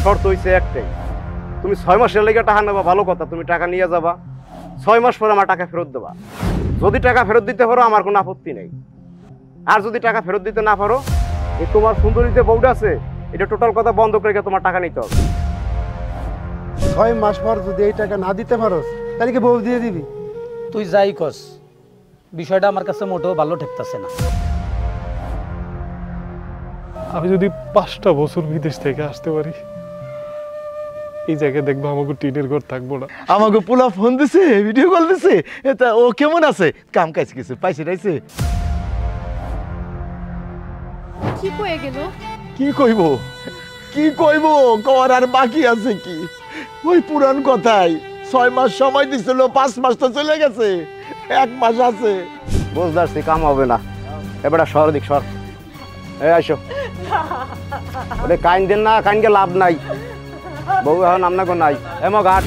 শর্ত হইছে একটাই, তুমি 6 মাসের লেগে টাকা নেবা ভালো কথা, তুমি টাকা নিয়ে যাবা, 6 মাস পরে আমার টাকা ফেরত দেবা। যদি টাকা ফেরত দিতে পারো আমার কোনো আপত্তি নেই, আর যদি টাকা ফেরত দিতে না পারো এই তোমার সুন্দরী যে বউটা আছে এটা টোটাল কথা বন্ধ করে তোমার টাকা নিতে হবে। 6 মাস পর যদি এই টাকা না দিতে পারোস তাহলে কি বউ দিয়ে দিবি? তুই যাই কস, বিষয়টা আমার কাছে মোটেও ভালো ঠেকতেছে না। আমি যদি 5টা বছর বিদেশ থেকে আসতে পারি, এই জায়গায় দেখবো আমাকে টিনের ঘর থাকবো না। আমাকে পোলা ফোন দিছে, ভিডিও কল দিছে, এটা ও কেমন আছে, কাম কাজ কিছু পাইছে টাইছে? কি কয়ে গেল? কি কইব কি কইব, কর আর বাকি আছে কি? ওই পুরান কথাই, 6 মাস সময় দিছিল, 5 মাস তো চলে গেছে, 1 মাস আছে। বুঝতে কাম হবে না, এবারে সর দিক সর, এই আইসো। ওরে কাইন দেন না, কাইনকে লাভ নাই, বউ এখন আমনা কো নাই। এমো ঘাট